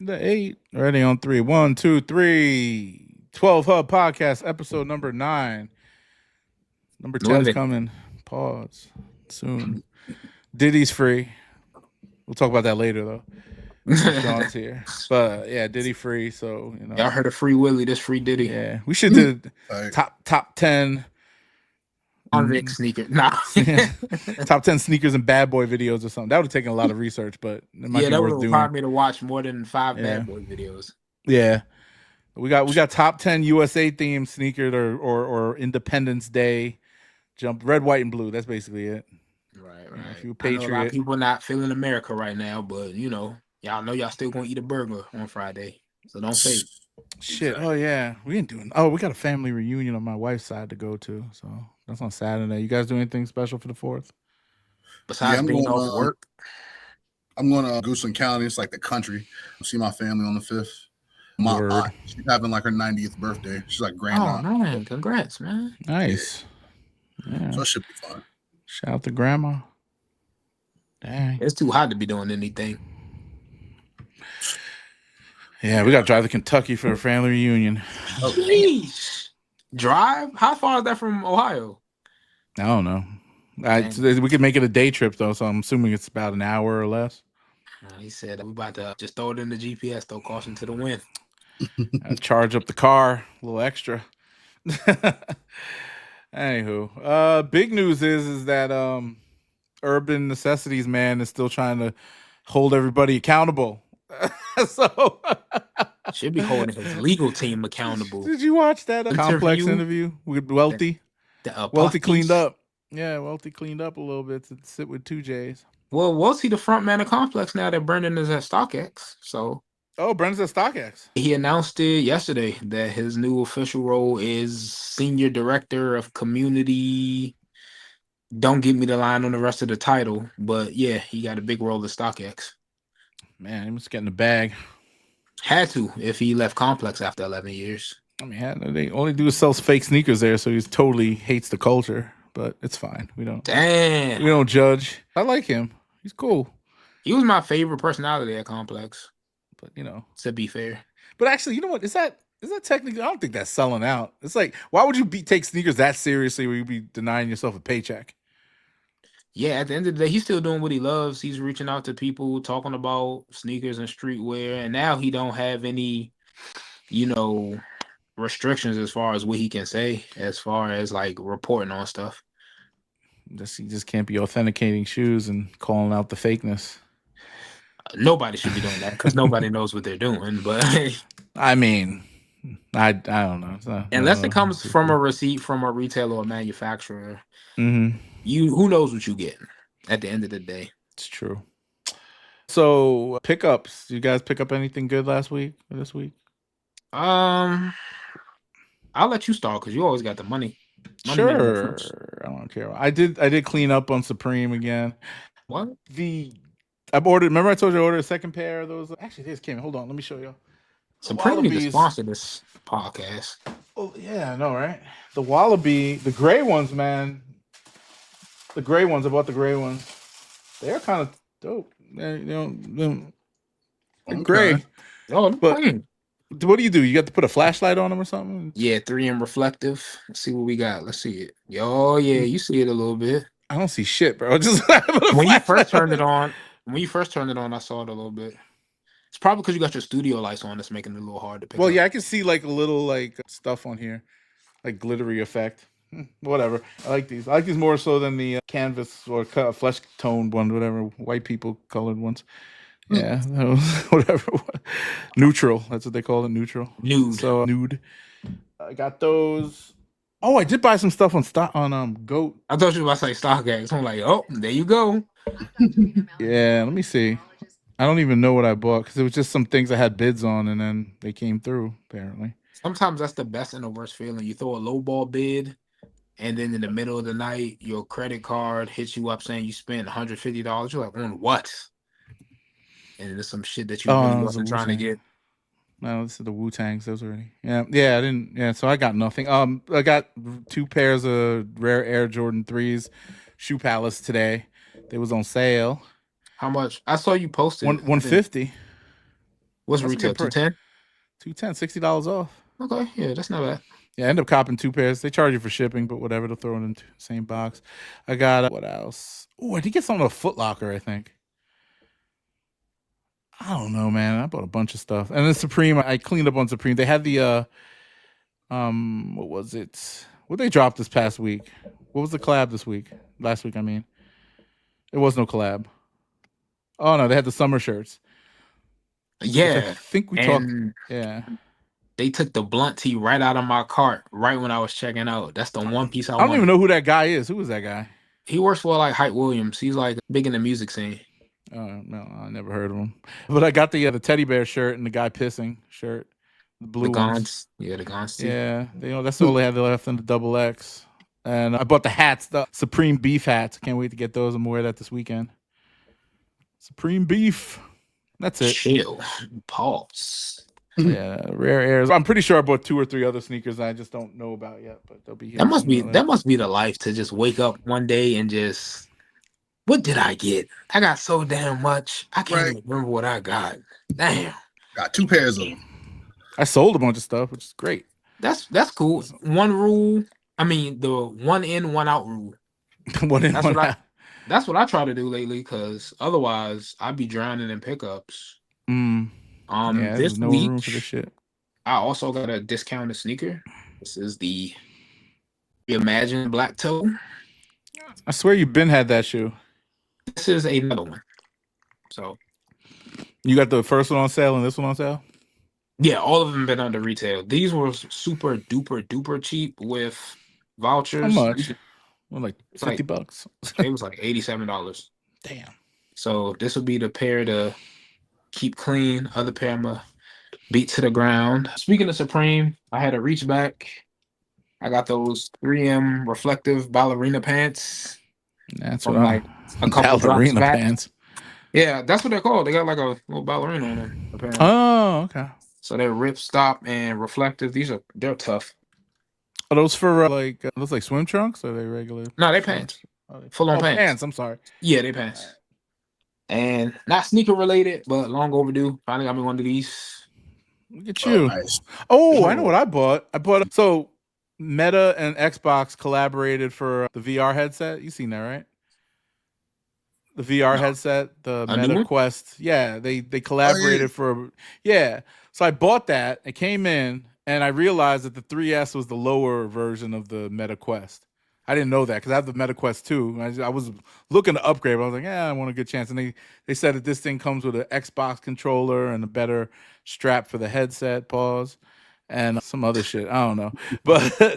The 8. Ready on 3. 1, 2, 3. 12 Hub Podcast, episode number 9. Number 10's 11. coming. Pause. Soon. Diddy's free. We'll talk about that later, though. When Sean's here. But yeah, Diddy free. So, Y'all heard of Free Willy, this Free Diddy. Yeah. We should do top 10. Convict sneaker. Nah. Top 10 sneakers and bad boy videos or something. That would have taken a lot of research, but it might be that worth would doing. require me to watch more than 5 bad boy videos. Yeah. We got top 10 USA themed sneakers or Independence Day jump, red, white, and blue. That's basically it. Right. If you I know a lot of people not feeling America right now, but y'all know y'all still gonna eat a burger on Friday, so don't fake. Shit. Oh yeah, we ain't doing. Oh, we got a family reunion on my wife's side to go to, so that's on Saturday. You guys do anything special for the 4th? Besides being off work, I'm going to Gooseland County. It's like the country. I'll see my family on the 5th. My aunt, she's having like her 90th birthday. She's like grandma. Oh man, congrats, man. Nice. Yeah. So it should be fun. Shout out to grandma. Dang. It's too hot to be doing anything. Yeah, we got to drive to Kentucky for a family reunion. Jeez. Drive? How far is that from Ohio? I don't know. We could make it a day trip though, so I'm assuming it's about an hour or less. He said we about to just throw it in the GPS, throw caution to the wind. Charge up the car, a little extra. Anywho, big news is that Urban Necessities man is still trying to hold everybody accountable. So should be holding his legal team accountable. Did you watch that complex interview with Welty? Welty cleaned up. Yeah, Welty cleaned up a little bit to sit with 2Js. Well, Welty the front man of Complex now that Brendan is at StockX. So Brendan's at StockX. He announced it yesterday that his new official role is Senior Director of Community. Don't give me the line on the rest of the title, but yeah, he got a big role at StockX. Man, he was getting the bag. Had to if he left Complex after 11 years. I mean, they only do is sell fake sneakers there, so he totally hates the culture. But it's fine. We don't judge. I like him. He's cool. He was my favorite personality at Complex. But to be fair. But actually, you know what? Is that technically? I don't think that's selling out. It's like, why would you take sneakers that seriously where you be denying yourself a paycheck? Yeah, at the end of the day, he's still doing what he loves. He's reaching out to people, talking about sneakers and streetwear, and now he don't have any, restrictions as far as what he can say, as far as like reporting on stuff. He just can't be authenticating shoes and calling out the fakeness. Nobody should be doing that because nobody knows what they're doing. But I mean, I don't know. Unless it comes from a receipt from a retailer or manufacturer, mm-hmm. Who knows what you get at the end of the day. It's true. So pickups. You guys pick up anything good last week or this week? I'll let you start because you always got the money. Sure. I don't care. I did clean up on Supreme again. What? I ordered. Remember, I told you I ordered a second pair of those. Actually, this came. Hold on, let me show you. Supreme need to sponsor this podcast. Oh yeah, I know, right? The Wallaby, the gray ones, man. The gray ones. I bought the gray ones. They're kind of dope. They're gray. Oh, but what do? You got to put a flashlight on them or something? Yeah, 3M reflective. Let's see what we got. Let's see it. Oh yeah, you see it a little bit. I don't see shit, bro. Just when you first turned it on. When you first turned it on, I saw it a little bit. It's probably because you got your studio lights on. That's making it a little hard to pick up. Yeah, I can see like a little like stuff on here, like glittery effect. Whatever. I like these. I like these more so than the canvas or flesh toned one, whatever. White people colored ones. Yeah, whatever. Neutral. That's what they call it. Neutral. Nude. So nude. I got those. Oh, I did buy some stuff on Goat. I thought you were about to say StockX. I'm like, oh, there you go. Yeah, let me see. I don't even know what I bought because it was just some things I had bids on and then they came through, apparently. Sometimes that's the best and the worst feeling. You throw a lowball bid and then in the middle of the night, your credit card hits you up saying you spent $150. You're like, on what? And there's some shit that you really wasn't trying to get. No, this is the Wu-Tangs. Those already. Yeah, I didn't. Yeah, so I got nothing. I got 2 pairs of rare Air Jordan 3s, Shoe Palace today. They was on sale. How much? I saw you posted. $150. What's That's a retail? good price. 210. $210, $60 off. Okay, yeah, that's not bad. Yeah, I end up copping 2 pairs. They charge you for shipping, but whatever. They'll throw it in the same box. I got what else? Oh, I did get something at Foot Locker, I think. I don't know, man. I bought a bunch of stuff. And then Supreme, I cleaned up on Supreme. They had the what was it? What they dropped this past week? What was the collab this week? Last week, I mean. It was no collab. Oh no, they had the summer shirts. Which I Yeah, think we talked. and Yeah. they took the blunt tee right out of my cart right when I was checking out. That's the one piece I I don't even wanted. know who that guy is. Who is that guy? He works for like Hype Williams. He's like big in the music scene. No, I never heard of him. But I got the teddy bear shirt and the guy pissing shirt, the blue The ones. Gons. Yeah, the Gons tee. Yeah, that's all they had left in the double X. And I bought the hats, the Supreme Beef hats. Can't wait to get those. I'm gonna wear that this weekend. Supreme Beef. That's it. Chill. Pause. Yeah, rare airs. I'm pretty sure I bought 2 or 3 other sneakers I just don't know about yet, but they'll be here. That must be the life to just wake up one day and just, what did I get? I got so damn much. I can't even remember what I got. Damn. Got 2 pairs of them. I sold a bunch of stuff, which is great. That's cool. One rule. I mean, the one in, one out rule. One in, one out. That's what I try to do lately, because otherwise I'd be drowning in pickups. Yeah, this no week room for this shit. I also got a discounted sneaker. This is the Reimagined Black Toe. I swear you've been had that shoe. This is another one. So you got the first one on sale and this one on sale? Yeah, all of them been under retail. These were super duper cheap with vouchers. How much? Well, like $50. It was like $87. Damn. So this would be the pair to keep clean. Other pair I'm gonna beat to the ground. Speaking of Supreme, I had a reach back. I got those 3M reflective ballerina pants. That's what I a couple ballerina pants. Yeah, that's what they're called. They got like a little ballerina on them. Apparently. Oh, okay. So they're rip stop and reflective. They're tough. Are those for those like swim trunks or are they regular? No, they pants. Full on pants. I'm sorry. Yeah, they pants. And not sneaker related, but long overdue. Finally got me one of these. Look at you. Nice. Oh, I know what I bought. So Meta and Xbox collaborated for the VR headset. You seen that, right? The VR headset, the Meta Quest. Yeah, they collaborated for. Yeah. So I bought that. It came in, and I realized that the 3S was the lower version of the Meta Quest. I didn't know that because I have the Meta Quest 2. I was looking to upgrade, but I was like, I want a good chance. And they said that this thing comes with an Xbox controller and a better strap for the headset, and some other shit. I don't know. But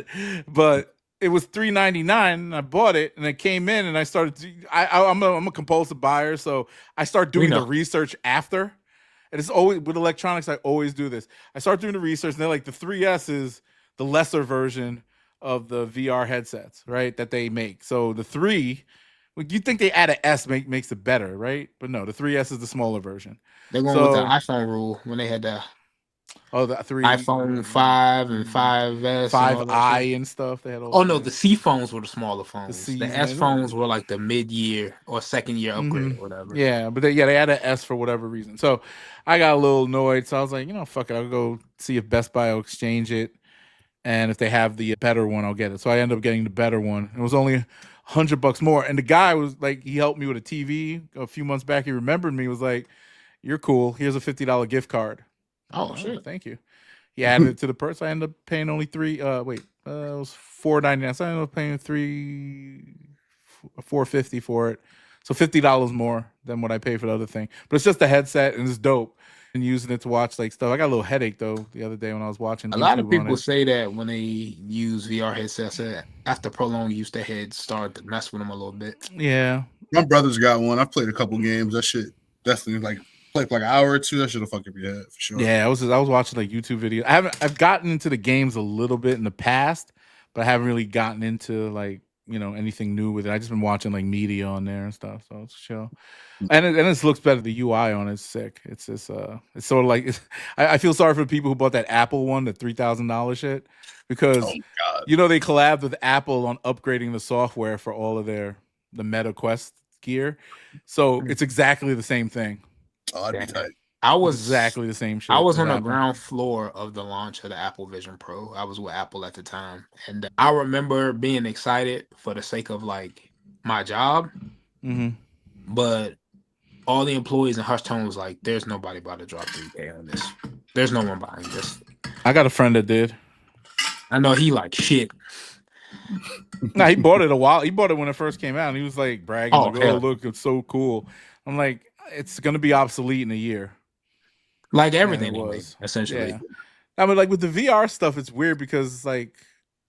it was $399 and I bought it and it came in and I started I'm a compulsive buyer, so I start doing the research after. And it's always with electronics, I always do this. I start doing the research and they're like, the 3S is the lesser version of the VR headsets, right? That they make. So the 3, you think they add an S makes it better, right? But no, the 3S is the smaller version. They're going with the iPhone rule when they had the the 3 iPhone 5 and 5S, 5i and stuff. They had all. Oh no, the C phones were the smaller phones. The S phones were like the mid-year or second-year upgrade or whatever. Yeah, but they had an S for whatever reason. So I got a little annoyed. So I was like, fuck it, I'll go see if Best Buy will exchange it, and if they have the better one, I'll get it. So I ended up getting the better one. It was only $100 more, and the guy was like, he helped me with a TV a few months back. He remembered me. Was like, "You're cool. Here's a $50 gift card." Oh shit! Thank you. He added it to the purse. I ended up paying only it was $4.99. So I ended up paying $4.50 for it. So $50 more than what I paid for the other thing. But it's just a headset and it's dope. And using it to watch like stuff. I got a little headache though the other day when I was watching. A lot of people say that when they use VR headsets, after prolonged use, their heads start to mess with them a little bit. Yeah, my brother's got one. I've played a couple games. That shit definitely play for like an hour or two. That should have fucked up your head for sure. Yeah, I was watching like YouTube videos. I've gotten into the games a little bit in the past, but I haven't really gotten into like anything new with it. I just been watching like media on there and stuff. So it's chill. And it looks better. The UI on it's sick. It's just it's sort of like I feel sorry for the people who bought that Apple one, the $3,000 shit, because they collabed with Apple on upgrading the software for all of the Meta Quest gear. So it's exactly the same thing. Oh, I'd be tight. I was exactly the same shit. I was as on the Apple. ground floor of the launch of the Apple Vision Pro. I was with Apple at the time, and I remember being excited for the sake of like my job, Mm-hmm. but all the employees in hushed tone was like, "There's nobody about to drop 3K on this. There's no one buying this." I got a friend that did. I know he like shit. Nah, he bought it a while. He bought it when it first came out, and he was like bragging, Oh like, "Oh, hell, look, it's so cool." I'm like, it's gonna be obsolete in a year, like and it everything they make was. essentially. Yeah, I mean, like with the VR stuff, it's weird because like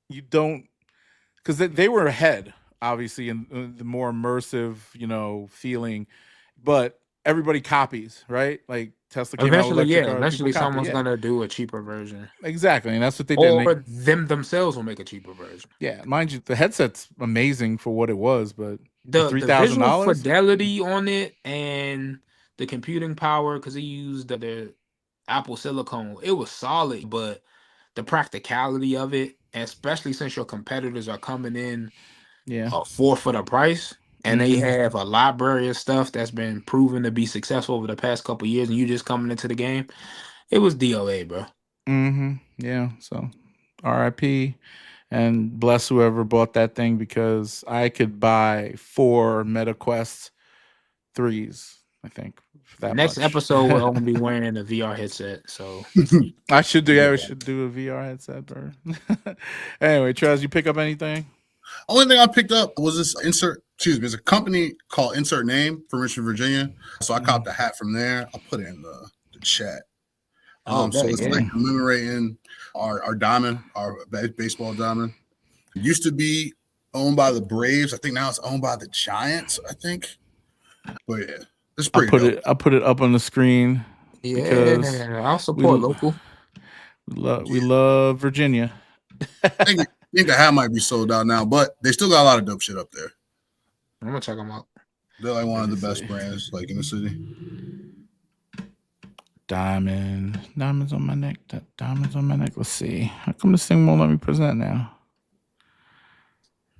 you don't, because they were ahead, obviously, in the more immersive, feeling, but everybody copies, right? Like Tesla came out with Eventually, electric yeah, cars, people eventually copy, someone's yeah, gonna do a cheaper version, exactly, and that's what they did. And or them themselves will make a cheaper version. yeah, mind you, the headset's amazing for what it was, but for The visual $3,000. fidelity on it and the computing power, because it used the Apple silicone, it was solid, but the practicality of it, especially since your competitors are coming in Yeah. a fourth of the price, and they Mhm. have a library of stuff that's been proven to be successful over the past couple years, and you just coming into the game, it was DOA, bro. Yeah. So, RIP, and bless whoever bought that thing because I could buy 4 MetaQuest 3s, I think, for that Next much. episode, we're gonna be wearing a VR headset, so I should do. yeah. Yeah, we should do a VR headset, bro. Anyway, Trez, you pick up anything? Only thing I picked up was this it's a company called Insert Name from Richmond, Virginia. So I copped a hat from there. I'll put it in the chat. Oh, So bet, it's yeah. like commemorating our diamond, our baseball diamond. It used to be owned by the Braves. I think now it's owned by the Giants, I think. But yeah, it's pretty dope. I'll put it up on the screen because Yeah, I'll we support local. we love Virginia. I think the hat might be sold out now, but they still got a lot of dope shit up there. I'm gonna check them out. They're like one of the Let me best see. brands like in the city. Diamonds on my neck. Diamonds on my neck. Let's see. How come this thing won't let me present now?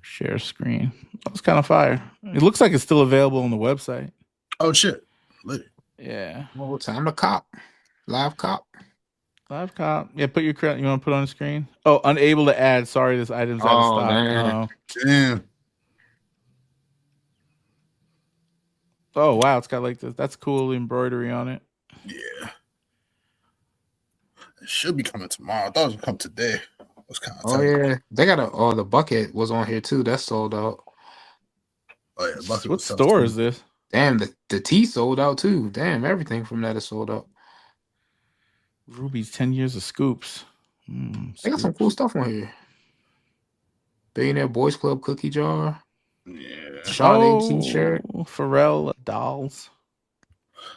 Share screen. That's kind of fire. It looks like it's still available on the website. Oh shit. Lit. Yeah. Well, time to cop. Live cop. Live cop. Yeah, put your credit. You want to put on the screen? Oh, unable to add. Sorry, this item's out of Oh, stock. man. Damn. Oh wow, it's got like this. That's cool embroidery on it. Yeah. It should be coming tomorrow. I thought it would come today. I was kind of Oh, yeah. They got the bucket was on here too. That's sold out. Oh yeah, bucket What was store is this? Damn, the tea sold out too. Damn, everything from that is sold out. Ruby's 10 years of scoops. They got some cool stuff on here. Billionaire Boys Club cookie jar. Yeah. Sade t-shirt. Pharrell dolls.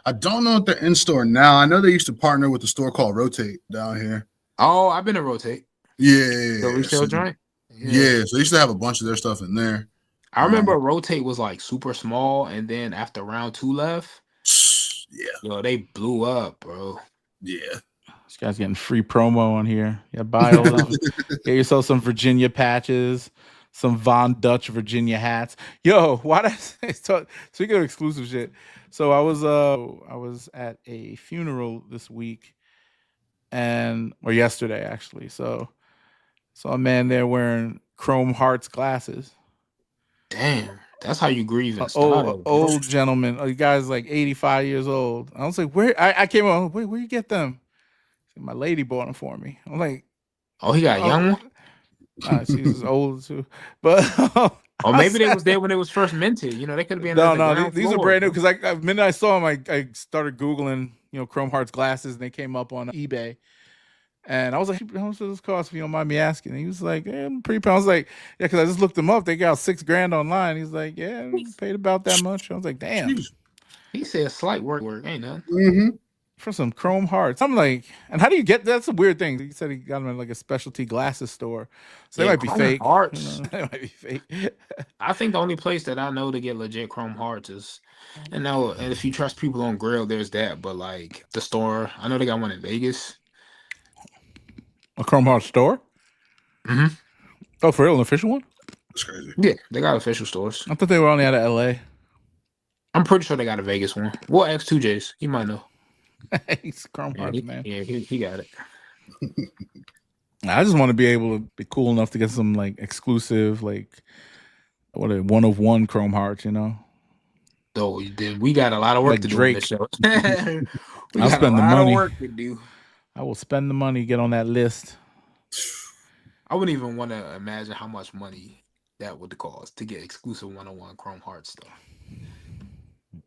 I don't know if they're in store now. I know they used to partner with a store called Rotate down here. Oh, I've been to Rotate. Yeah. The retail joint. Yeah. So they used to have a bunch of their stuff in there. I remember Rotate was like super small, and then after round 2 left, yeah, yo, they blew up, bro. Yeah. This guy's getting free promo on here. Yeah, buy all them. Get yourself some Virginia patches, some Von Dutch Virginia hats. Yo, why does speaking of exclusive shit? So I was at a funeral this week or yesterday actually. So saw a man there wearing Chrome Hearts glasses. Damn, that's how you grieve in Old style. gentleman. The guy's like 85 years old. I was like, where? I came on. Where you get them? My lady bought them for me. I'm like, oh, he got a young one. Nah, she's old too. But or maybe they was there when it was first minted. You know, they could have been. No, these are brand new. Because the minute I saw them, I started Googling, Chrome Hearts glasses, and they came up on eBay. And I was like, how much does this cost if you don't mind me asking? And he was like, pretty. I was like, yeah, because I just looked them up. They got $6,000 online. He's like, yeah, paid about that much. I was like, damn. He said slight work, ain't none. Mm-hmm. For some Chrome Hearts. I'm like, and how do you get that's a weird thing. He said he got them in like a specialty glasses store. So they might be fake. Hearts. They might be fake. I think the only place that I know to get legit Chrome Hearts is, and if you trust people on Grail, there's that. But like the store, I know they got one in Vegas. A Chrome Hearts store? Mm-hmm. Oh, for real? An official one? That's crazy. Yeah, they got official stores. I thought they were only out of LA. I'm pretty sure they got a Vegas one. We'll ask 2Js. He might know. He's Chrome Hearts, man. He got it. I just want to be able to be cool enough to get some like exclusive, like one of one Chrome Hearts, you know. So we got a lot of work Like to Drake. do on the show. I'll spend the money. Work to do. I will spend the money, get on that list. I wouldn't even want to imagine how much money that would cost to get exclusive one-on-one Chrome Hearts stuff.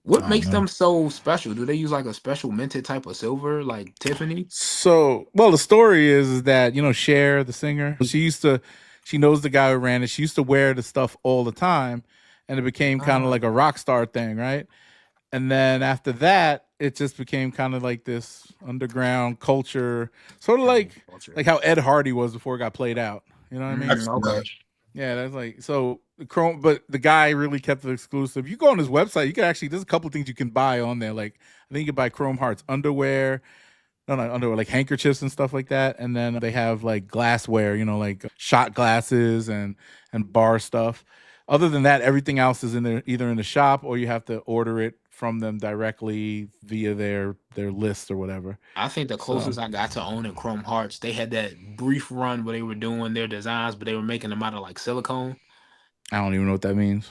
What makes them so special? Do they use like a special minted type of silver, like Tiffany? So, well, the story is that, you know, Cher, the singer, she knows the guy who ran it. She used to wear the stuff all the time, and it became kind of like a rock star thing, right? And then after that, it just became kind of like this underground culture, sort of like how Ed Hardy was before it got played out. You know what I mean? Okay. Yeah, that's like, so the Chrome, but the guy really kept it exclusive. You go on his website, you can actually, there's a couple things you can buy on there. Like, I think you can buy Chrome Hearts underwear, not underwear, like handkerchiefs and stuff like that. And then they have like glassware, you know, like shot glasses and bar stuff. Other than that, everything else is in there, either in the shop or you have to order it from them directly via their list or whatever. I think the closest I got to owning Chrome Hearts, they had that brief run where they were doing their designs, but they were making them out of like silicone. I don't even know what that means.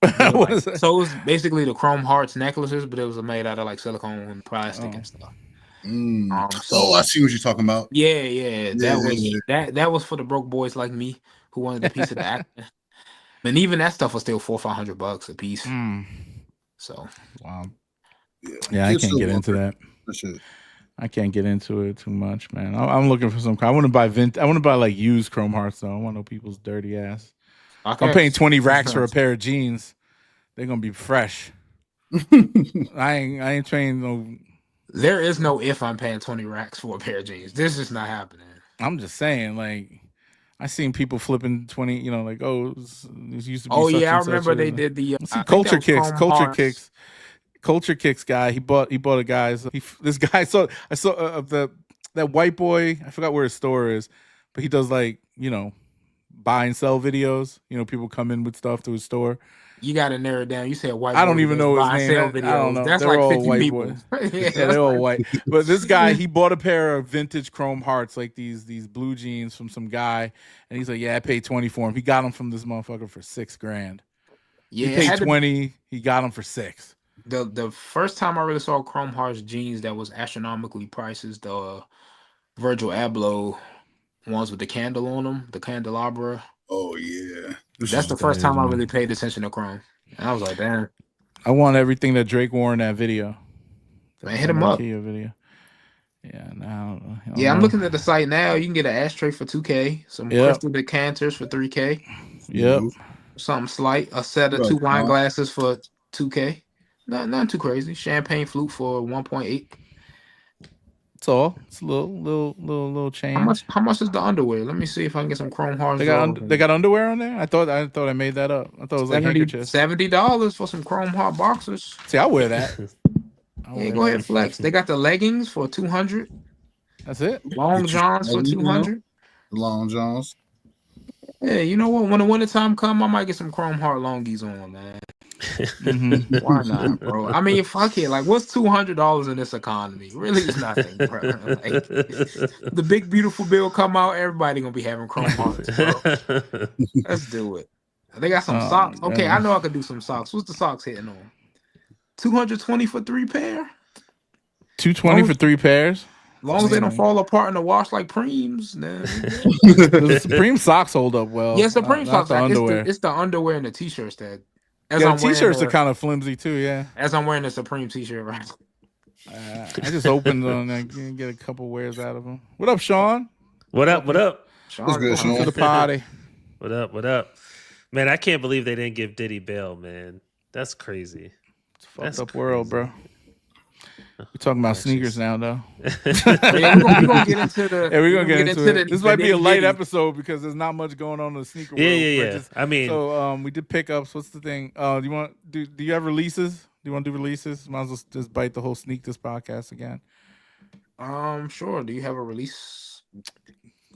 Like, so it was basically the Chrome Hearts necklaces, but it was made out of like silicone and plastic and stuff. I see what you're talking about. Yeah. That was for the broke boys like me who wanted a piece of the action. And even that stuff was still $400-500 a piece. So wow. Yeah, I can't get into that. I can't get into it too much, man. I'm looking for some. I want to buy I want to buy like used Chrome Hearts though. I want to know people's dirty ass. If I'm paying 20 racks for a pair of jeans, they're gonna be fresh. I ain't paying no. There is no if I'm paying 20 racks for a pair of jeans. This is not happening. I'm just saying, like, I seen people flipping 20. You know, like, this used to be. Oh yeah, I remember they did the Culture Kicks. Culture Kicks guy. He bought a guy's. This guy. I saw that white boy. I forgot where his store is, but he does like, you know, buy and sell videos. You know, people come in with stuff to his store. You got to narrow it down. You said white. I don't even know his name. I don't know. That's they're like all 50 white people. Boys. Yeah, they're all white. But this guy, he bought a pair of vintage Chrome Hearts, like these blue jeans from some guy, and he's like, "Yeah, I paid 20 for him." He got them from this motherfucker for $6,000. Yeah, he paid 20. He got them for $6,000. The first time I really saw Chrome Hearts jeans that was astronomically priced is the Virgil Abloh ones with the candle on them, the candelabra. Oh yeah, that's the first time I really paid attention to Chrome. And I was like, damn. I want everything that Drake wore in that video. Man, hit him up. Video. Yeah, now. I'm looking at the site now. You can get an ashtray for $2,000, some crystal decanters for $3,000. Yep. Something slight, a set of 2 wine glasses for $2,000. Not too crazy. Champagne flute for $1.8. It's all. It's a little change. How much is the underwear? Let me see if I can get some Chrome Hearts. They got underwear on there? I thought I made that up. I thought it was like handkerchiefs. $70 for some Chrome Heart boxers. See, I wear that. Go ahead, flex. They got the leggings for $200. That's it. Long johns for $200. Long johns. Yeah, you know what? When the wintertime come, I might get some Chrome Heart longies on, man. Why not, bro? I mean, fuck it. Like, what's $200 in this economy? Really, it's nothing, bro. Like, the big beautiful bill come out, everybody gonna be having Chrome Hearts, bro. Let's do it. They got some socks. Okay, I know I could do some socks. What's the socks hitting on? $220 for 3 pair. $220 for 3 pairs. As long as they don't fall apart in the wash like Preems, then the Supreme socks hold up well. Yeah, Supreme socks. The underwear. It's the underwear and the t-shirts that. The t-shirts are kind of flimsy too. Yeah. As I'm wearing the Supreme t-shirt, right? I just opened them and get a couple wears out of them. What up, Sean? What up? Sean, what's good, Sean? To the party. What up? Man, I can't believe they didn't give Diddy bail, man. That's crazy. It's a fucked up world, bro. We're talking about sneakers now, though. We're gonna get into the. Yeah, we're gonna get into it. This might be a light episode because there's not much going on in the sneaker world. Yeah. I mean, so we did pickups. What's the thing? Do you have releases? Do you want to do releases? Might as well just bite the whole sneak this podcast again. Sure. Do you have a release?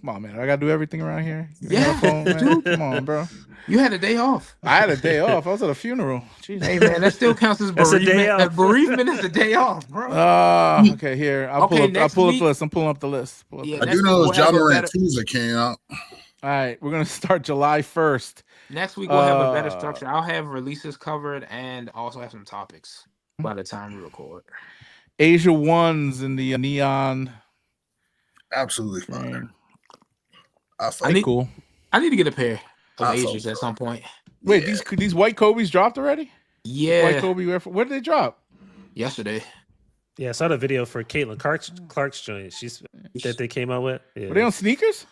Come on, man. I gotta do everything around here. Give me my Yeah, phone, man. dude. Come on, bro. You had a day off. I had a day off. I was at a funeral. Jesus. Hey man, that still counts as That's a day bereavement. off. Bereavement is a day off, bro. Okay, here. I'll Okay, pull up next the list. I'm pulling up the list. Yeah, I next do week know we'll those have John a Morant better. 2s that came out. All right, we're gonna start July 1st. Next week we'll have a better structure. I'll have releases covered and also have some topics by the time we record. Asia Ones in the neon. Absolutely fire. Green. I need Cool. I need to get a pair of I Asians felt at some point. Wait, Yeah. these white Kobe's dropped already? Yeah, White Kobe. Where did they drop? yesterday. Yeah, I saw the video for Caitlin Clark's joint. That they came out with. Yeah. Were they on sneakers?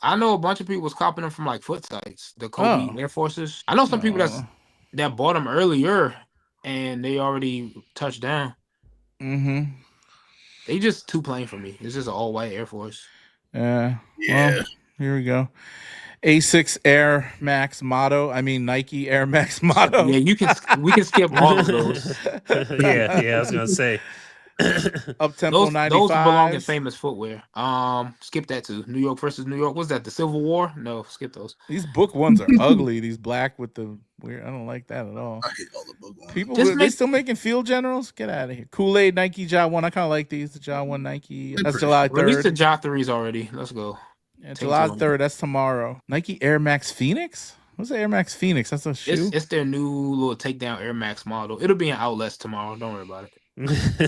I know a bunch of people was copying them from like foot sites, the Kobe Air Forces. I know some people that bought them earlier and they already touched down. Mm-hmm. They just too plain for me. It's just an all white Air Force. Yeah. Yeah. Well, here we go. A6 Air Max Motto. I mean Nike Air Max Motto. Yeah, we can skip all of those. yeah, I was gonna say. Up tempo 95. Those belong in famous footwear. Skip that too. New York versus New York. Was that the Civil War? No, skip those. These book ones are ugly. These black with the weird. I don't like that at all. I hate all the book ones. People, Just they still making Field Generals? Get out of here. Kool-Aid Nike Ja 1. I kind of like these. The Ja 1 Nike. That's July 3rd. Release the Ja 3s already. Let's go. Yeah, July 3rd. That's tomorrow. Nike Air Max Phoenix? What's the Air Max Phoenix? That's a shoe? It's their new little takedown Air Max model. It'll be in outlets tomorrow. Don't worry about it.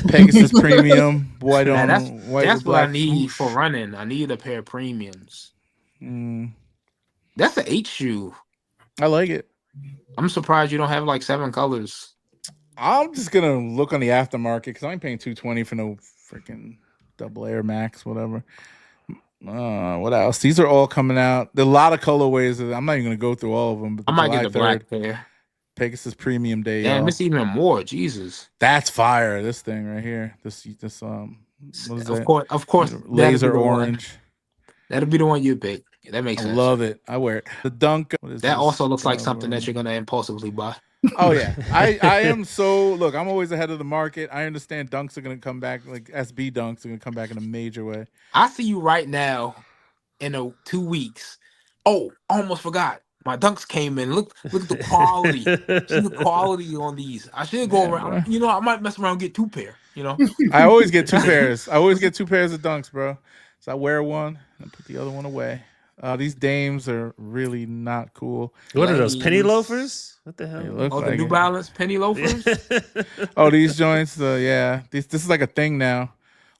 Pegasus Premium. White on that's white that's with what black I need swoosh. for running. I need a pair of premiums. Mm, That's the 8 shoe. I like it. I'm surprised you don't have like 7 colors. I'm just going to look on the aftermarket because I ain't paying $220 for no freaking double Air Max, whatever. What else? These are all coming out. There are a lot of colorways. I'm not even going to go through all of them. But I might get the July 3rd, black pair. Pegasus Premium Day. Damn, it's even more. Jesus. That's fire. This thing right here. This what is Of that? course. Laser orange. That'll be the one you pick. That makes I sense. love it. I wear it. The Dunk. What is That this? also looks like something that you're gonna impulsively buy. Oh yeah. I am so look, I'm always ahead of the market. I understand dunks are gonna come back, like SB dunks are gonna come back in a major way. I see you right now in 2 weeks. Oh, I almost forgot. My dunks came in. Look at the quality. See the quality on these. I should go around. Bro. I might mess around and get 2 pair. I always get 2 pairs. I always get 2 pairs of dunks, bro. So I wear one and put the other one away. These dames are really not cool. What are those penny loafers? What the hell? They look Oh, the like New it. Balance penny loafers. Oh, these joints. This is like a thing now.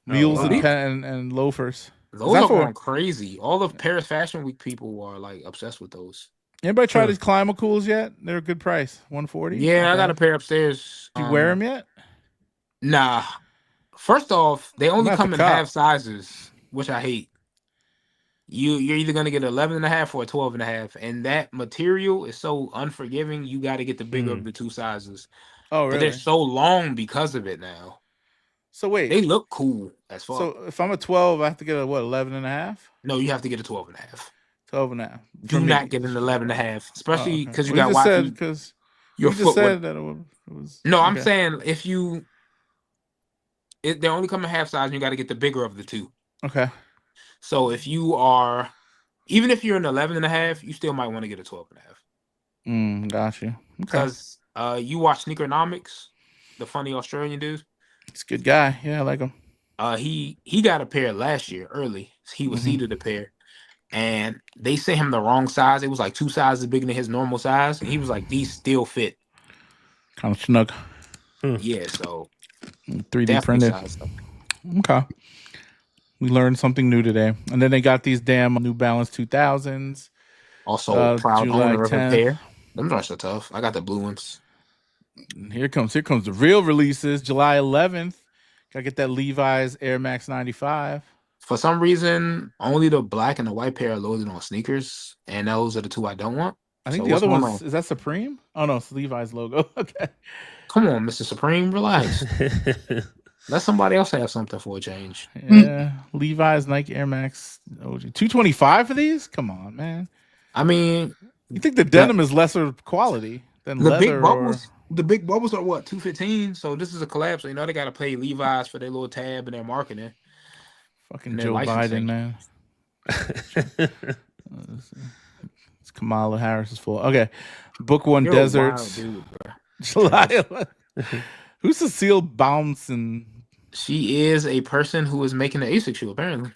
Mules wow. and loafers. Those are going crazy. All of Paris Fashion Week people are like obsessed with those. Anybody try these Climacools yet? They're a good price. $140. Yeah, I got a pair upstairs. You wear them yet? Nah. First off, they only I'm come in at the half sizes, which I hate. You're either gonna get 11.5 or 12.5, and that material is so unforgiving. You got to get the bigger of the 2 sizes. Oh, But really? they're so long because of it now. So wait. They look cool as fuck. So if I'm a 12, I have to get a 11.5? No, you have to get a 12.5. 12.5. Do not get an 11.5, especially because you well, got you because your you just footwork. said that it was. No, I'm saying if they're only coming half size, and you got to get the bigger of the 2. Okay. So if you even if you're an 11.5, you still might want to get a 12.5. Got you. Okay. Because you watch Sneakernomics, the funny Australian dude. He's a good guy. Yeah, I like him. He got a pair last year early. He was seeded a pair, and they sent him the wrong size. It was like 2 sizes bigger than his normal size, and he was like, "These still fit." Kind of snug. Yeah, so 3D printed. Okay. We learned something new today. And then they got these damn New Balance 2000s. Also, proud July owner of a 10th. pair. Them joints are tough. I got the blue ones. And here comes the real releases. July 11th. Gotta get that Levi's Air Max 95. For some reason, only the black and the white pair are loaded on sneakers, and those are the 2 I don't want. I think So the what's other going one on? is that Supreme? Oh no, it's Levi's logo. Okay. Come on, Mr. Supreme, relax. Let somebody else have something for a change. Yeah. Levi's Nike Air Max OG. $225 for these? Come on, man. I mean, You think the denim is lesser quality than the leather? big bubbles. The big bubbles are what, $215? So this is a collab. So they gotta pay Levi's for their little tab and their marketing. Fucking and their Joe licensing. Biden, man. It's Kamala Harris is full. Okay. Book One You're Deserts. a wild dude, bro. July 11th. Who's Cecile Bounson? She is a person who is making an ASIC shoe, apparently.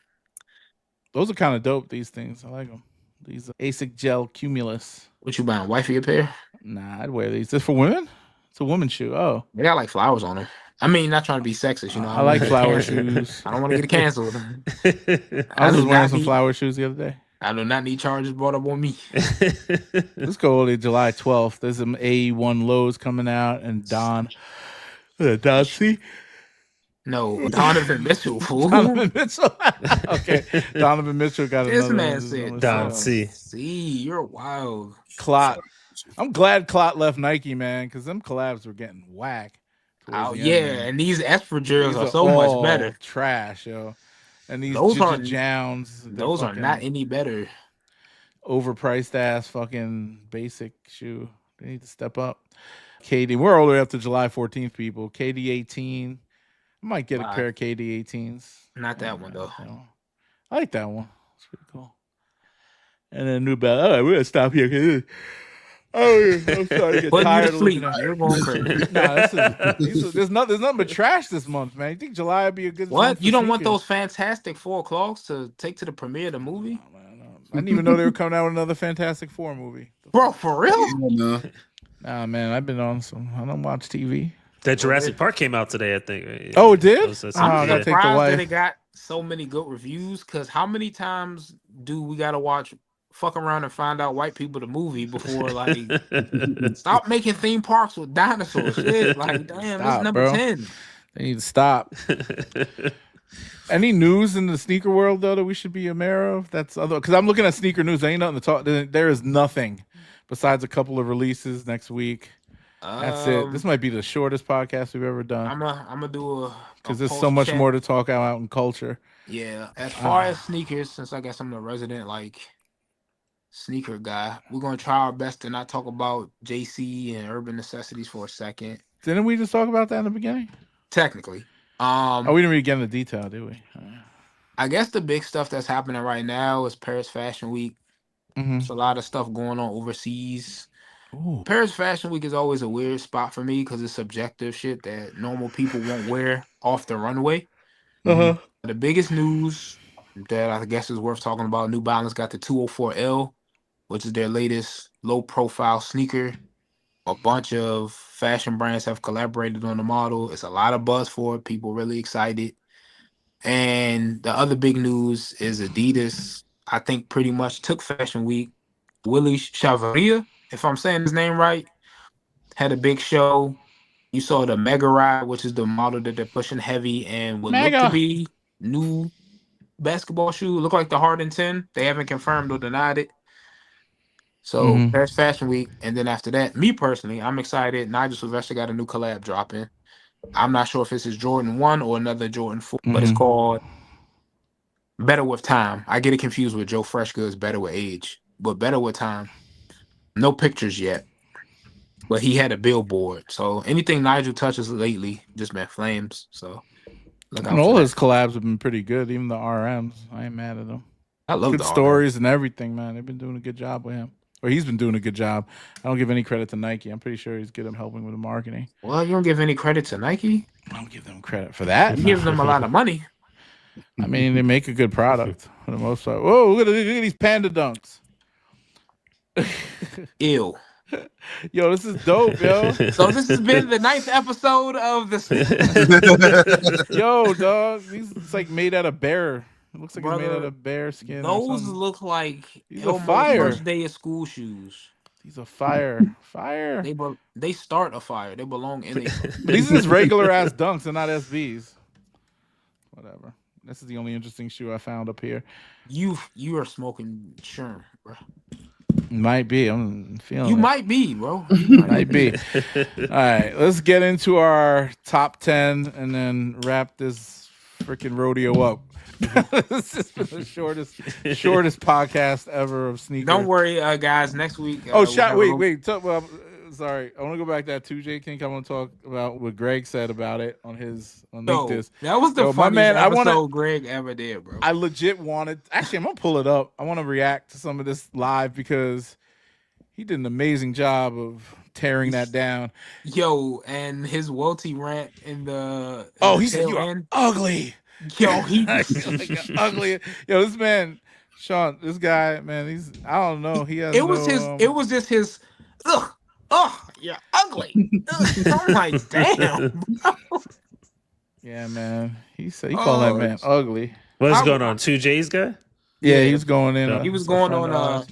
Those are kind of dope, these things. I like them. These ASIC Gel Cumulus. What you buying, wifey a pair? Nah, I'd wear these. This for women? It's a woman's shoe. Oh. They got like flowers on her. I mean, not trying to be sexist, you know. I like flower shoes. I don't want to get canceled. I was just wearing some flower shoes the other day. I do not need charges brought up on me. Let's go to July 12th. There's some A1 lows coming out and Don C. No, Donovan Mitchell, fool. Donovan Mitchell. Okay. Donovan Mitchell got This another man one. said Don C. See, you're wild. Clot. I'm glad Clot left Nike, man, because them collabs were getting whack. Oh, yeah, and these espadrilles are so much better. Trash, yo. And these those are Jowns. Those are not any better. Overpriced ass fucking basic shoe. They need to step up. KD, we're all the way up to July 14th, people. KD 18. I might get a pair of KD 18s. Not that one, though. I like that one. It's pretty cool. And then New Balance. All right, we're going to stop here. I'm sorry to get tired of looking at You're going crazy. Nah, there's nothing but trash this month, man. You think July would be a good month? What? You don't want those fantastic 4 o'clocks to take to the premiere of the movie? Oh, man, I didn't even know they were coming out with another Fantastic Four movie. Bro, for real? No. Nah, man, I've been on some. I don't watch TV. That Jurassic Park came out today, I think. Right? Oh, it did? I'm surprised that it got so many good reviews, because how many times do we got to watch Fuck Around and Find Out White People the movie before, like, stop making theme parks with dinosaurs? Shit. Like, damn, this is number 10. They need to stop. Any news in the sneaker world, though, that we should be aware of? That's other, because I'm looking at sneaker news. There ain't nothing to talk. There is nothing besides a couple of releases next week. That's it. This might be the shortest podcast we've ever done. I'm gonna do a because there's so much more to talk out in culture. Yeah, as far as sneakers, since I guess I'm the resident sneaker guy, we're gonna try our best to not talk about JC and Urban Necessities for a second. Didn't we just talk about that in the beginning? Technically, we didn't really get into detail, did we? I guess the big stuff that's happening right now is Paris Fashion Week. There's a lot of stuff going on overseas. Ooh. Paris Fashion Week is always a weird spot for me because it's subjective shit that normal people won't wear off the runway. The biggest news that I guess is worth talking about, New Balance got the 204L, which is their latest low-profile sneaker. A bunch of fashion brands have collaborated on the model. It's a lot of buzz for it. People really excited. And the other big news is Adidas, I think, pretty much took Fashion Week. Willie Chavaria, if I'm saying his name right, had a big show. You saw the Mega Ride, which is the model that they're pushing heavy and would look to be new basketball shoe. Look like the Harden 10. They haven't confirmed or denied it. So Paris Fashion Week. And then after that, me personally, I'm excited. Nigel Sylvester got a new collab dropping. I'm not sure if it's his Jordan 1 or another Jordan 4, but it's called Better With Time. I get it confused with Joe Freshgood's Better With Age, but Better With Time. No pictures yet, but he had a billboard. So anything Nigel touches lately just been flames. So look out. And all his collabs have been pretty good, even the RMs. I ain't mad at them. I love good stories and everything, man. They've been doing a good job with him. Or he's been doing a good job. I don't give any credit to Nike. I'm pretty sure he's good at helping with the marketing. Well, you don't give any credit to Nike? I don't give them credit for that. You give them a lot of money. I mean, they make a good product for the most part. Whoa, look at these panda dunks. Ew. Yo, this is dope, yo. So this has been the 9th episode of the Yo, dog. It's like made out of bear. It looks like it's made out of bear skin. Those look like these are fire. First day of school shoes. These are fire. Fire. They start a fire. They belong in a But these are just regular ass dunks and not SBs. Whatever. This is the only interesting shoe I found up here. You are smoking sherm, bro. Might be. I'm feeling You it. might be, bro. Might be. All right. Let's get into our top 10 and then wrap this freaking rodeo up. This has been the shortest podcast ever of sneakers. Don't worry, guys. Next week. Wait. sorry. I want to go back to that 2J Kink. I want to talk about what Greg said about it on Link Yo, This. that was the Yo, my funniest man, episode Greg ever did, bro. I legit wanted. Actually, I'm gonna pull it up. I want to react to some of this live because he did an amazing job of tearing that down. Yo, and his Welty rant in the He said you are ugly. Yo, he like ugly. Yo, this man, Sean, this guy, man, I don't know. He has it was just his you're ugly. I'm like, damn, bro. Yeah, man. He called that man ugly. What's going on? 2J's guy? Yeah, he was going in. He was going on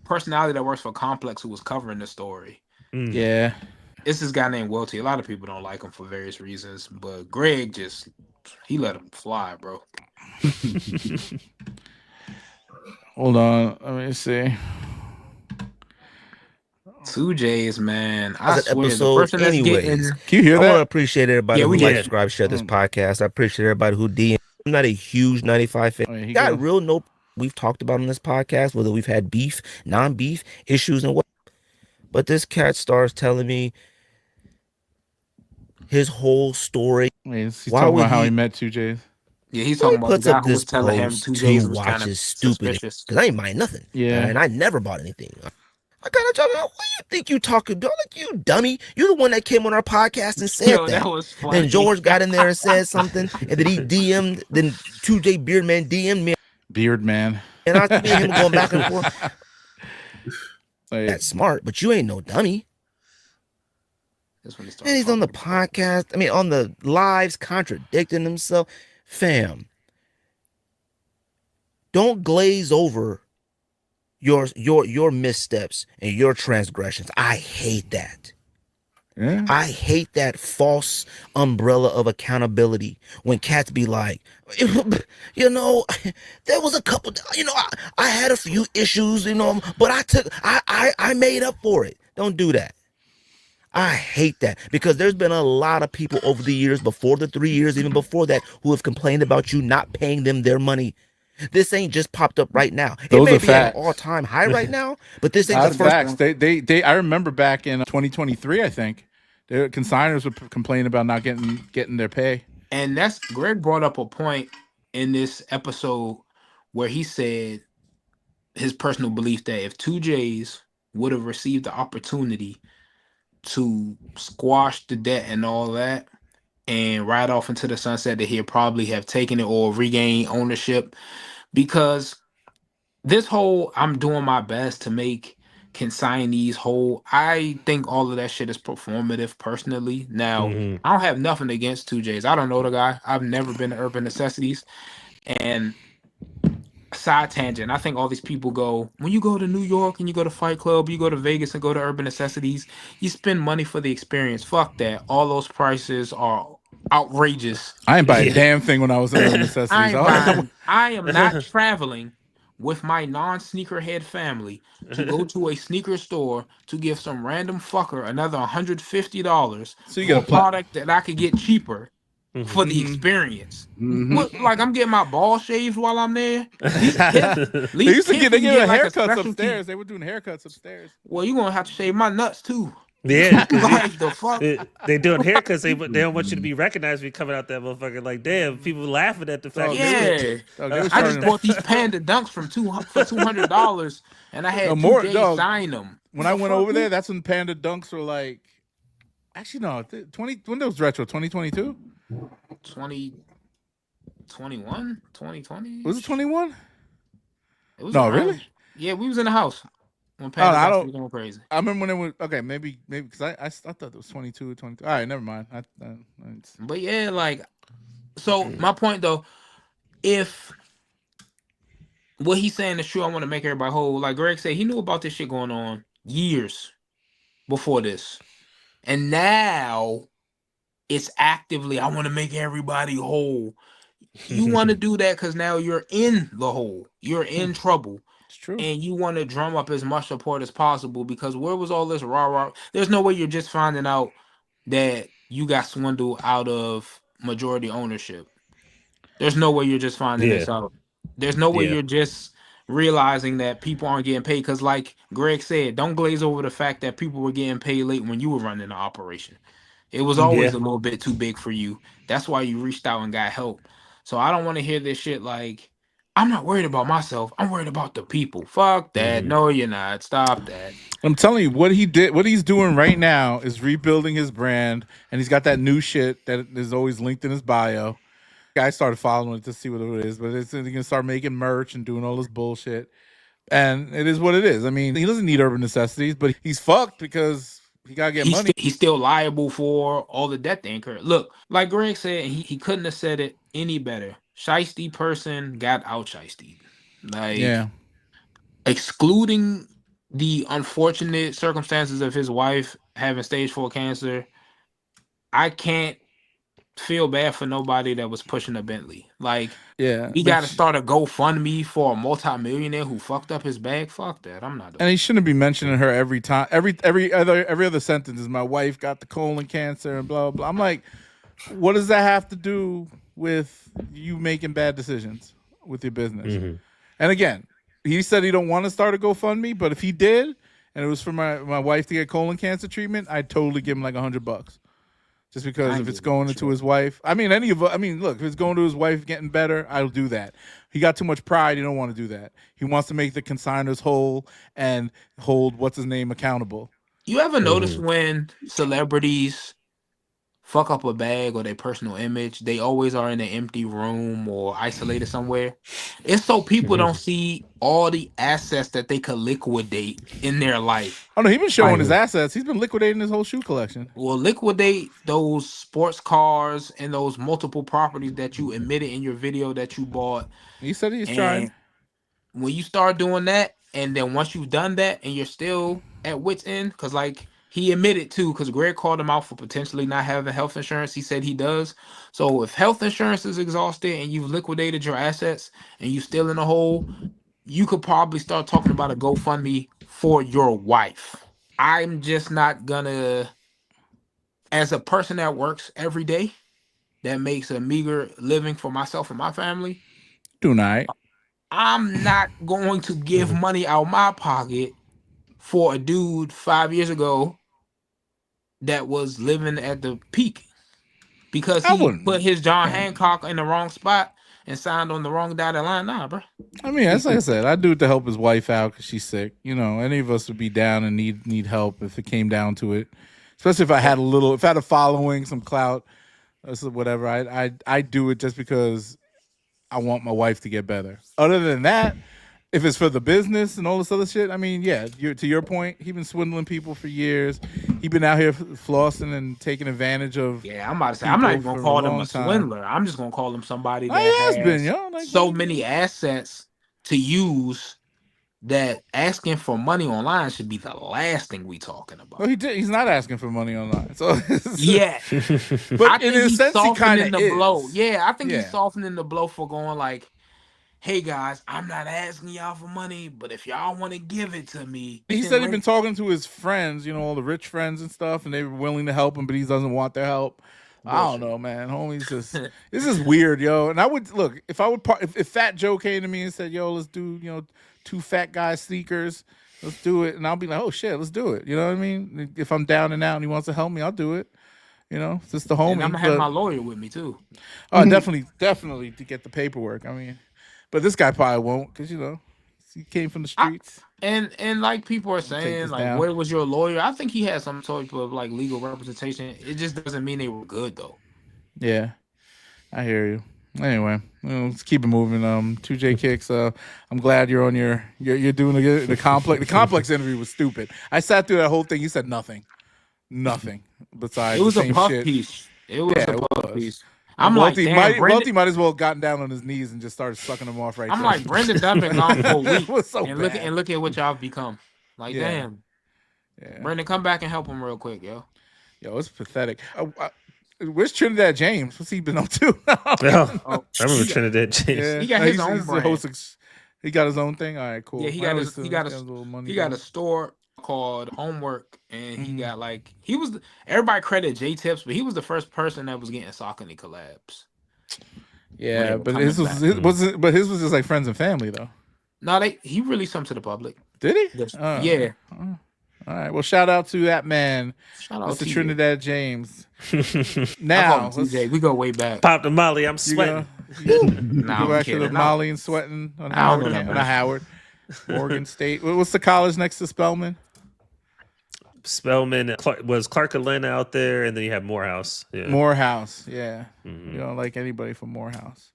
personality that works for Complex who was covering the story. Yeah. It's this guy named Welty. A lot of people don't like him for various reasons, but Greg he let him fly, bro. Hold on. Let me see. 2J's, man. I swear, episode, the person that's anyways. getting... Can you hear that? I want to appreciate everybody who did. subscribe, share this podcast. I appreciate everybody who DM. I'm not a huge 95 fan. Got real no. We've talked about on this podcast whether we've had beef, non-beef issues, and what. But this cat starts telling me his whole story. He's talking about how he met 2J's. Yeah, he's talking about the guy who was telling him 2J's was kind of stupid because I ain't buying nothing. Yeah, and I never bought anything. I kind of talking about what you think you talking about, like you dummy. You're the one that came on our podcast and said that. Was funny. Then George got in there and said something, and then he DM'd. Then 2J Beardman DM'd me. Beardman. And I see him going back and forth. That's smart, but you ain't no dummy. And he's on the podcast. I mean, on the lives, contradicting himself. Fam, don't glaze over your missteps and your transgressions. I hate that. Yeah. I hate that false umbrella of accountability when cats be like, there was a couple, I had a few issues, but I made up for it. Don't do that. I hate that because there's been a lot of people over the years, before the 3 years, even before that, who have complained about you not paying them their money. This ain't just popped up right now. Those it may are be facts. at an all-time high right now, but this ain't the first facts. They I remember back in 2023, I think, the consigners were complaining about not getting their pay. And Greg brought up a point in this episode where he said his personal belief that if 2J's would have received the opportunity to squash the debt and all that and ride off into the sunset, that he'd probably have taken it or regained ownership, because this whole I'm doing my best to make consignees whole, I think all of that shit is performative personally. Now, I don't have nothing against 2J's. I don't know the guy. I've never been to Urban Necessities. And side tangent, I think all these people go, when you go to New York and you go to Fight Club, you go to Vegas and go to Urban Necessities, you spend money for the experience. Fuck that. All those prices are outrageous. I ain't buy a damn thing when I was in Urban Necessities. I am not traveling with my non-sneakerhead family to go to a sneaker store to give some random fucker another $150 so you for get a product that I could get cheaper for the experience. What, like I'm getting my ball shaved while I'm there? They used to give haircuts upstairs. They were doing haircuts upstairs. Well, you're gonna have to shave my nuts too. Yeah, like the fuck. They doing haircuts. They don't want you to be recognized. When you coming out that motherfucker. Like, damn, people laughing at the fact. I just bought these Panda Dunks for $200, and I had more 2J sign them. When I went over there, that's when Panda Dunks were like. Actually, no. 20. When those retro? 2022. 2021, 2020. Was it 21? It was really? Yeah, we was in the house when Panda was going crazy. I remember when it was maybe because I thought it was 22, 22. All right, never mind. But yeah, like, so my point though, if what he's saying is true, I want to make everybody whole. Like Greg said, he knew about this shit going on years before this, and now it's actively, I want to make everybody whole. You want to do that because now you're in the hole. You're in trouble. It's true. And you want to drum up as much support as possible, because where was all this rah-rah? There's no way you're just finding out that you got swindled out of majority ownership. There's no way you're just finding this out. There's no way you're just realizing that people aren't getting paid. Because, like Greg said, don't glaze over the fact that people were getting paid late when you were running the operation. It was always Yeah. a little bit too big for you. That's why you reached out and got help. So I don't want to hear this shit like, I'm not worried about myself. I'm worried about the people. Fuck that. Mhm. No, you're not. Stop that. I'm telling you, what he's doing right now is rebuilding his brand, and he's got that new shit that is always linked in his bio. I started following it to see what it is, but he's gonna start making merch and doing all this bullshit. And it is what it is. I mean, he doesn't need Urban Necessities, but he's fucked because he gotta get money. He's still liable for all the debt they incurred. Look, like Greg said, he couldn't have said it any better. Shiesty person got out shiesty. Like, Yeah. excluding the unfortunate circumstances of his wife having stage 4 cancer, I can't feel bad for nobody that was pushing a Bentley. Like, Yeah. he got to start a GoFundMe for a multimillionaire who fucked up his bag. Fuck that. I'm not doing And he shouldn't be mentioning her every time. Every other sentence is my wife got the colon cancer and blah blah. I'm like, what does that have to do with you making bad decisions with your business? Mhm. And again, he said he don't want to start a GoFundMe, but if he did, and it was for my wife to get colon cancer treatment, I'd totally give him like $100. Just because if it's going into his wife, I mean, look, if it's going to his wife getting better, I'll do that. He got too much pride. He don't want to do that. He wants to make the consigners whole and hold what's his name accountable. You ever notice when celebrities fuck up a bag or their personal image, they always are in an empty room or isolated somewhere? It's so people don't see all the assets that they could liquidate in their life. Oh no, he's been showing his assets. He's been liquidating his whole shoe collection. Well, liquidate those sports cars and those multiple properties that you admitted in your video that you bought. He said he's trying. When you start doing that, and then once you've done that and you're still at wit's end, because like he admitted too, because Greg called him out for potentially not having health insurance. He said he does. So if health insurance is exhausted and you've liquidated your assets and you're still in a hole, you could probably start talking about a GoFundMe for your wife. I'm just not gonna, as a person that works every day, that makes a meager living for myself and my family, Do not. I'm not going to give money out my pocket for a dude 5 years ago that was living at the peak because he put his John Hancock in the wrong spot and signed on the wrong dotted line. Nah, bro. I mean, that's like I said. I do it to help his wife out because she's sick. You know, any of us would be down and need help if it came down to it. Especially if I had a following, some clout, or whatever. I do it just because I want my wife to get better. Other than that, if it's for the business and all this other shit, I mean, yeah, to your point, he's been swindling people for years. He's been out here flossing and taking advantage of. Yeah, I'm about to say, I'm not even going to call him a swindler. I'm just going to call him somebody that has been, so many assets to use that asking for money online should be the last thing we talking about. Well, he's not asking for money online. So yeah. But in a sense, he kind of is. Blow. Yeah, I think he's softening the blow for going like, hey guys, I'm not asking y'all for money, but if y'all want to give it to me. He said he'd been talking to his friends, you know, all the rich friends and stuff, and they were willing to help him, but he doesn't want their help. Bullshit. I don't know, man. Homie's just this is weird, yo. And I would look if Fat Joe came to me and said, "Yo, let's do 2 fat guys sneakers, let's do it," and I'll be like, "Oh shit, let's do it." You know what I mean? If I'm down and out and he wants to help me, I'll do it. You know, it's just the homie. And I'm gonna have my lawyer with me too. Oh, definitely to get the paperwork. I mean, but this guy probably won't because he came from the streets. And like people are saying, like, where was your lawyer? I think he had some sort of like legal representation. It just doesn't mean they were good though. Yeah, I hear you. Anyway, let's keep it moving. 2JKicks. I'm glad you're on you're doing the complex. The complex interview was stupid. I sat through that whole thing. You said nothing besides it was the same a puff shit. Piece. It was a puff piece. I'm Welty might as well have gotten down on his knees and just started sucking them off right there. I'm like, Brendan Dunn been gone for a week. So and look at what y'all have become. Like, damn. Yeah. Brendan, come back and help him real quick, yo. Yo, it's pathetic. Where's Trinidad James? What's he been up to? I remember Trinidad James. Yeah. He got his own brand. He got his own thing? All right, cool. Yeah, he got a store called Homework, and he got like everybody credit J Tips, but he was the first person that was getting Saucony collabs. Yeah, but his was just like friends and family though. No, he released some to the public. Did he? Yes. Oh, Yeah. oh. All right. Well, shout out to that man, Shout out Mr. TJ. Trinidad James. I call Now, him TJ. We go way back. Pop the Molly. I'm you go, sweating. you Nah, go I'm back to the kidding. Molly and sweating on I don't Howard. know that Not much. Howard. Morgan State. What's the college next to Spelman? Spellman was Clark Atlanta out there, and then you have Morehouse. Yeah. Morehouse. Yeah. Mhm. You don't like anybody from Morehouse.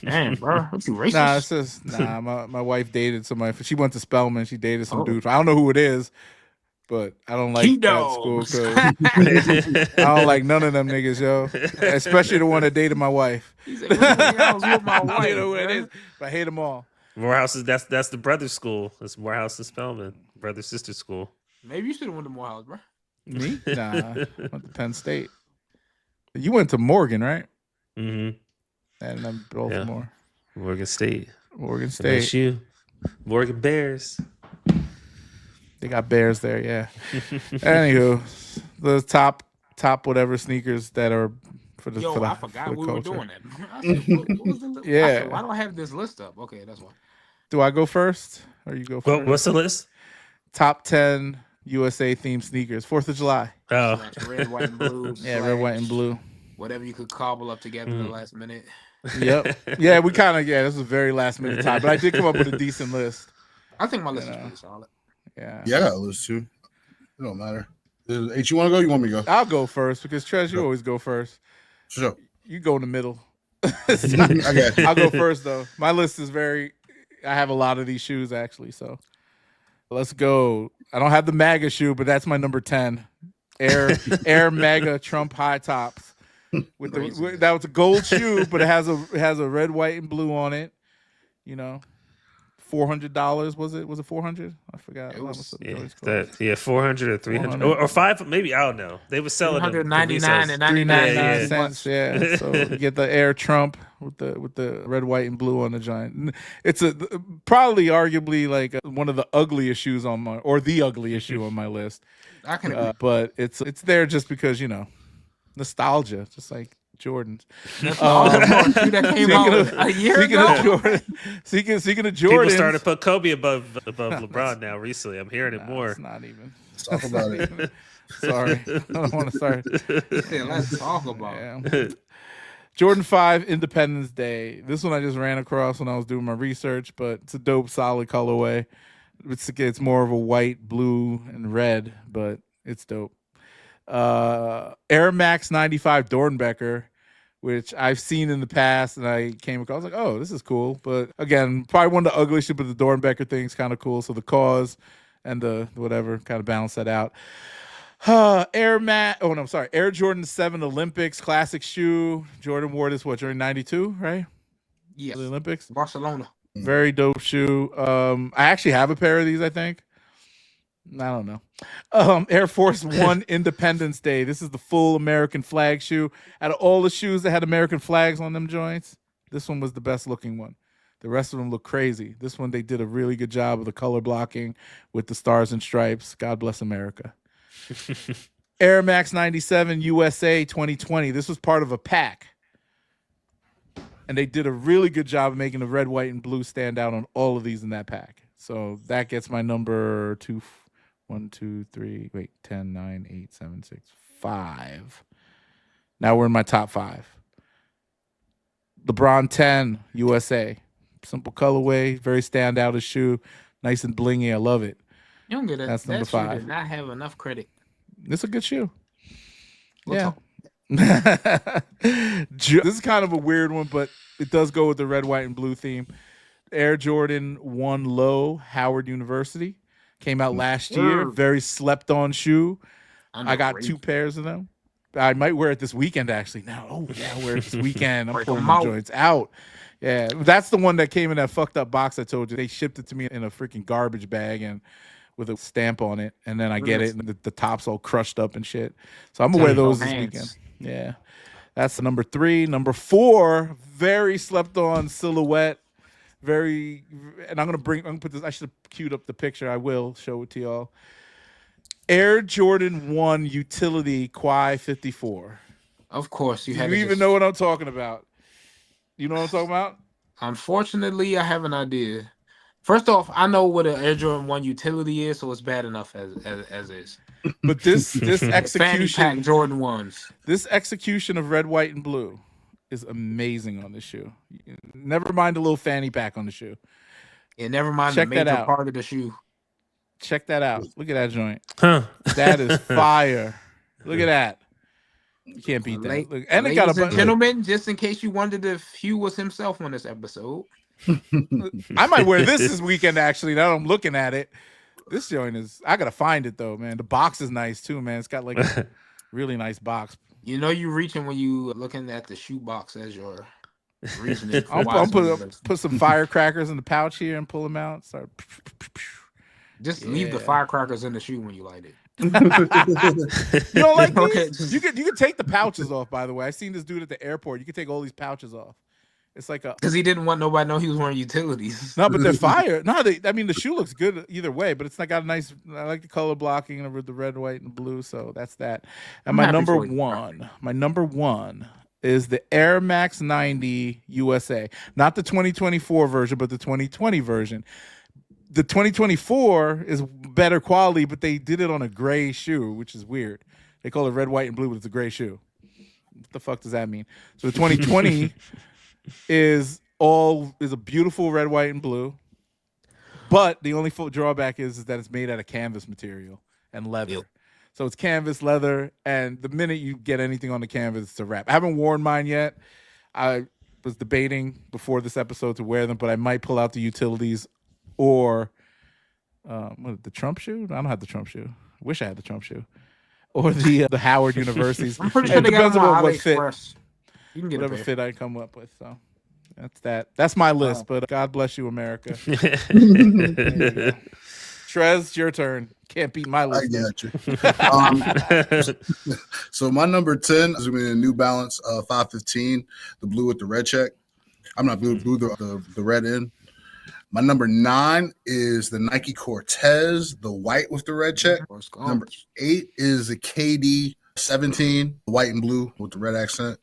Damn, bro. What you racist? Nah, it's just my wife dated somebody. She went to Spelman. She dated some Oh. dude. I don't know who it is, but I don't like that school T-Dogs. because I don't like none of them niggas, yo. Especially the one that dated my wife. He said, I was with my I wife. don't know who it bro. is, but I hate them all. Morehouse is that's the brother school. It's Morehouse and Spellman, brother sister school. Maybe you should have went to Morehouse, bro. Me? Nah, I went to Penn State. You went to Morgan, right? Mm-hmm. And then Baltimore. Morgan State. Morgan State. MSU. Morgan Bears. They got Bears there, yeah. Anywho, the top whatever sneakers that are for the Yo, for the, I forgot for the we were culture. doing that. I said, what was the list? I Yeah. said, why do I have this list up? Okay, that's why. Do I go first or you go first? Well, what's the list? Top 10 USA themed sneakers. 4th of July. Oh, Slash red, white, and blue. Yeah, red, white, and slash blue. Whatever you could cobble up together in the last minute. Yep. Yeah, we kind of this was very last minute time, but I did come up with a decent list. I think my list is pretty solid. Yeah. Yeah, I got a list too. It don't matter. H, you want to go? You want me to go? I'll go first because Trez, you always go first. Sure. You go in the middle. I got you. I'll go first though. My list is I have a lot of these shoes actually, so let's go. I don't have the MAGA shoe, but that's my number 10. Air MAGA Trump high tops. That was a gold shoe, but it has a red, white, and blue on it. You know, $400 was it? Was it 400? I forgot. It was, 400 or 300 or 5, maybe, I don't know. They were selling them. 199 and 99 $3.99 cents. cents. Yeah, so you get the Air Trump with the red, white, and blue on the giant. It's probably arguably like one of the ugliest shoes the ugliest shoe on my list. I can agree. But it's there just because nostalgia, just like Jordans. That's all the shoe that came out a year ago. Speaking of Jordans, People started to put Kobe above LeBron now recently. I'm hearing it more. It's not even. Let's talk about it. Sorry, I don't want to start. Yeah, let's talk about it. Yeah. Jordan 5 Independence Day. This one I just ran across when I was doing my research, but it's a dope, solid colorway. It's more of a white, blue, and red, but it's dope. Air Max 95 Dornbecker, which I've seen in the past, and I came across. I was like, oh, this is cool. But again, probably one of the ugliest, but the Dornbecker thing's kind of cool. So the cause and the whatever kind of balance that out. Air Jordan 7 Olympics classic shoe. Jordan wore this during 92, right? Yes. The Olympics. Barcelona. Very dope shoe. I actually have a pair of these, I think. I don't know. Air Force One Independence Day. This is the full American flag shoe. Out of all the shoes that had American flags on them joints, this one was the best looking one. The rest of them look crazy. This one, they did a really good job of the color blocking with the stars and stripes. God bless America. Air Max 97 USA 2020. This was part of a pack. And they did a really good job of making the red, white, and blue stand out on all of these in that pack. So that gets my number 10, 9, 8, 7, 6, 5. Now we're in my top 5. LeBron 10 USA. Simple colorway, very standout shoe. Nice and blingy. I love it. You don't get it. That's number that shoe 5. did not have enough credit. It's a good shoe. We'll Yeah. talk. This is kind of a weird one, but it does go with the red, white, and blue theme. Air Jordan 1 Low, Howard University. Came out last year. Very slept on shoe. I got 2 pairs of them. I might wear it this weekend, actually. Now, I'll wear it this weekend. I'm Break pulling 'em the out. joints out. Yeah, that's the one that came in that fucked up box I told you. They shipped it to me in a freaking garbage bag and with a stamp on it. And then I get it, and the top's all crushed up and shit. So I'm going to wear those this weekend. Yeah. That's the number 3. Number 4, very slept on silhouette. And I'm gonna put this. I should have queued up the picture. I will show it to y'all. Air Jordan 1 Utility Quai 54. Of course, Do you even know what I'm talking about? You know what I'm talking about? Unfortunately, I have an idea. First off, I know what an Air Jordan 1 utility is, so it's bad enough as is. But this Fanny execution, pack Jordan 1s. this execution of red, white, and blue is amazing on this shoe. Never mind the little fanny pack on the shoe. And never mind Check the that major out. part of the shoe. Check that out. Look at that joint. Huh. That is fire. Look at that. You can't beat that. Look, and it got a Ladies and bunch. gentlemen, just in case you wondered if Hugh was himself on this episode. I might wear this weekend, actually. Now that I'm looking at it. This joint is, I gotta find it though, man. The box is nice too, man. It's got like a really nice box. You know you reaching when you looking at the shoe box as your reasoning. I'll put some firecrackers in the pouch here and pull them out. Start. Just leave the firecrackers in the shoe when you light it. You don't like these? Okay, You can take the pouches off, by the way. I seen this dude at the airport. You can take all these pouches off. It's like a, because he didn't want nobody to know he was wearing utilities. no, but they're fire. No, I mean the shoe looks good either way, but it's not got a nice. I like the color blocking with the red, white, and blue. So that's that. And my number one is the Air Max 90 USA, not the 2024 version, but the 2020 version. The 2024 is better quality, but they did it on a gray shoe, which is weird. They call it red, white, and blue, but it's a gray shoe. What the fuck does that mean? So the 2020 is a beautiful red, white, and blue. But the only drawback is that it's made out of canvas material and leather. Yep. So it's canvas, leather, and the minute you get anything on the canvas, it's a wrap. I haven't worn mine yet. I was debating before this episode to wear them, but I might pull out the utilities or the Trump shoe. I don't have the Trump shoe. I wish I had the Trump shoe. Or the Howard Universities. I'm pretty sure they got them on AliExpress. You can get whatever fit I come up with. So that's that. That's my list. But God bless you, America. Trez, your turn. Can't beat my list. I got you. So my number 10 is going to be a New Balance 515, the blue with the red check. I'm not blue, the red in. My number 9 is the Nike Cortez, the white with the red check. Number 8 is the KD 17, white and blue with the red accent.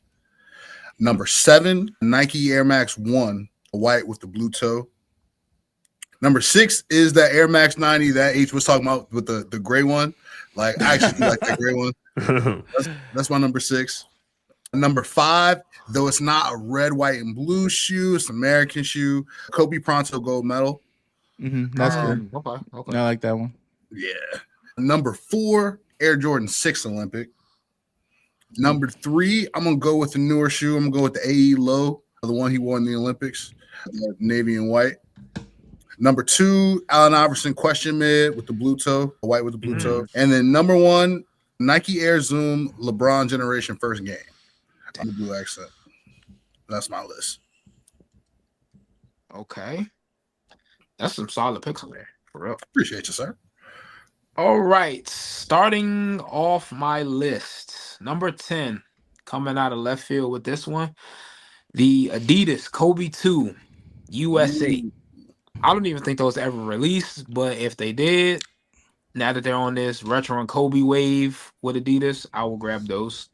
Number 7, Nike Air Max 1, white with the blue toe. Number 6 is that Air Max 90 that H was talking about with the gray one. Like, I actually like that gray one. That's my number 6. Number 5, though it's not a red, white, and blue shoe, it's an American shoe. Kobe Pronto gold medal. That's good. Okay. I like that one. Yeah. Number 4, Air Jordan 6 Olympic. Number 3, I'm gonna go with the newer shoe. I'm gonna go with the AE Low, the one he wore in the Olympics, navy and white. Number 2, Allen Iverson question mid with the blue toe, white with the blue toe. And then number 1, Nike Air Zoom LeBron Generation first game. On the blue accent. That's my list. Okay. That's some solid picks in there. For real. Appreciate you, sir. All right. Starting off my list. Number 10. Coming out of left field with this one. The Adidas Kobe 2 USA. I don't even think those ever released, but if they did, now that they're on this retro and Kobe wave with Adidas, I will grab those.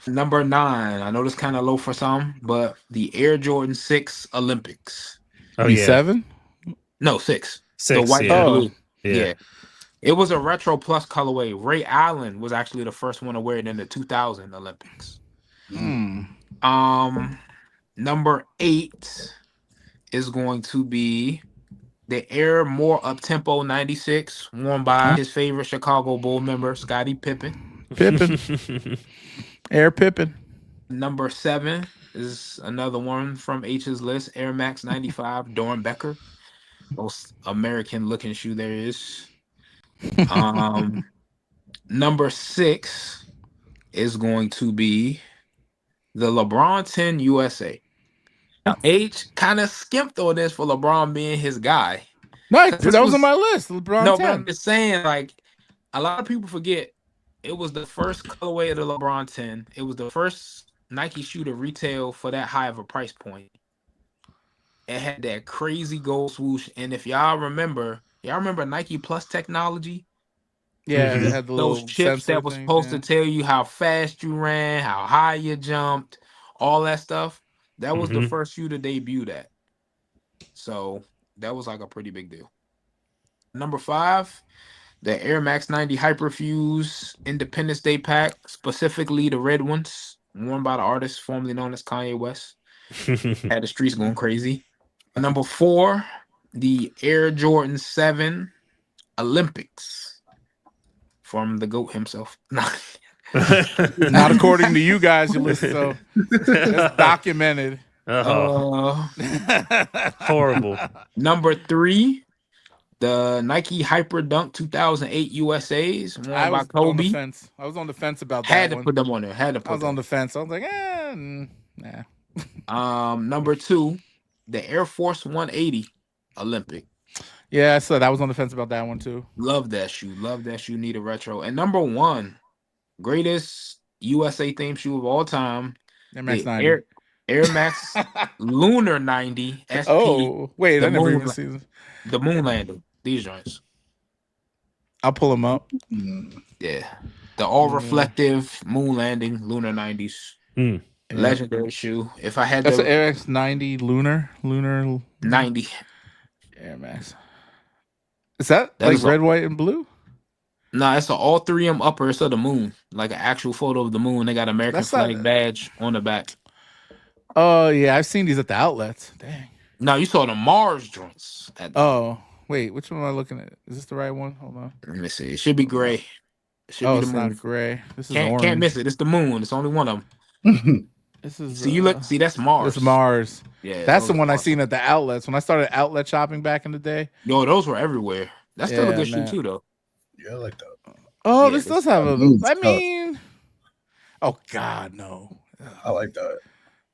Number 9, I know this kind of low for some, but the Air Jordan 6 Olympics. Oh, yeah. 7? No, 6. 6, the white and blue. Yeah. It was a retro plus colorway. Ray Allen was actually the first one to wear it in the 2000 Olympics. Number 8 is going to be the Air More Up-Tempo 96, worn by his favorite Chicago Bull member, Scottie Pippen. Air Pippen. Number 7 is another one from H's list, Air Max 95, Doran Becker. Most American-looking shoe there is. Number 6 is going to be the LeBron 10 USA. Now, H kind of skimped on this for LeBron being his guy. Nice. That was on my list. LeBron 10. No, but I'm just saying, like, a lot of people forget it was the first colorway of the LeBron 10. It was the first Nike shoe to retail for that high of a price point. It had that crazy gold swoosh. And if y'all remember Nike Plus technology? Yeah, it had those chips that was supposed to tell you how fast you ran, how high you jumped, all that stuff. That was the first shoe to debut that. So That was like a pretty big deal. Number 5, the Air Max 90 Hyperfuse Independence Day pack, specifically the red ones, worn by the artist formerly known as Kanye West. Had the streets going crazy. Number 4, the Air Jordan 7 Olympics from the GOAT himself. Not according to you guys, you listen. So that's documented. Horrible. Number 3, the Nike Hyper Dunk 2008 USAs worn I by was Kobe. on the fence. I was on the fence about Had that to one. put them on there. I was on the fence. I was like, nah. Number 2, the Air Force 180 Olympic. Yeah, so I was on the fence about that one too. Love that shoe. Love that shoe. Need a retro. And number 1, greatest USA themed shoe of all time. Air Max the 90. Air Max Lunar 90 SP. Oh, wait, the I never moon- even seen this. The moon landing. These joints. I'll pull them up. Yeah. The all reflective moon landing Lunar 90s. Legendary shoe. If I had That's the an Air Max 90 Lunar 90. Air Max. Is that That like is red, white, and blue? Nah, it's an all 3M upper. It's of the moon. Like an actual photo of the moon. They got American That's flag not- badge on the back. Oh yeah, I've seen these at the outlets. Dang. No, you saw the Mars joints. Oh wait, which one am I looking at? Is this the right one? Hold on. Let me see. It should be gray. It should Oh, be it's the moon. not gray. This is Can't orange. miss it. It's the moon. It's only one of them. This is. See, you look. See, that's Mars. It's Mars. Yeah, That's those the one are I awesome. seen at the outlets when I started outlet shopping back in the day. Yo, those were everywhere. That's still a Yeah, good man. shoe too, though. Yeah, I like that. Oh, Yeah, this this- does have a. moon's I tough. mean, oh God, no. I like that.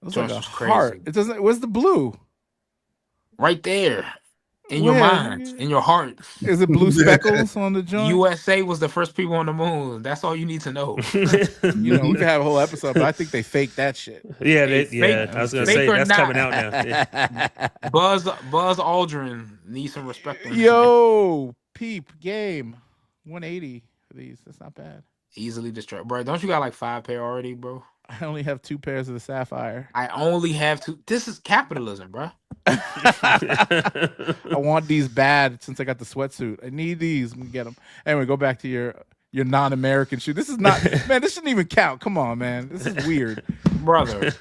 It's like Josh a was crazy. heart. It doesn't. Where's the blue? Right there, in your Where? mind, in your heart. Is it blue speckles on the joint? USA was the first people on the moon. That's all you need to know. You know, we could have a whole episode, but I think they faked that shit. Yeah, Fake- I was gonna fake say or that's not. coming out now. Yeah. Buzz Aldrin needs some respect. on his name. Yo, peep game, 180 for these. That's not bad. Easily destroyed, bro. Don't you got like 5 pair already, bro? I only have 2 pairs of the sapphire. I only have 2. This is capitalism, bro. I want these bad since I got the sweatsuit. I need these. I'm gonna get them. Anyway, go back to your non-American shoe. This is not, man. This shouldn't even count. Come on, man. This is weird. Brother.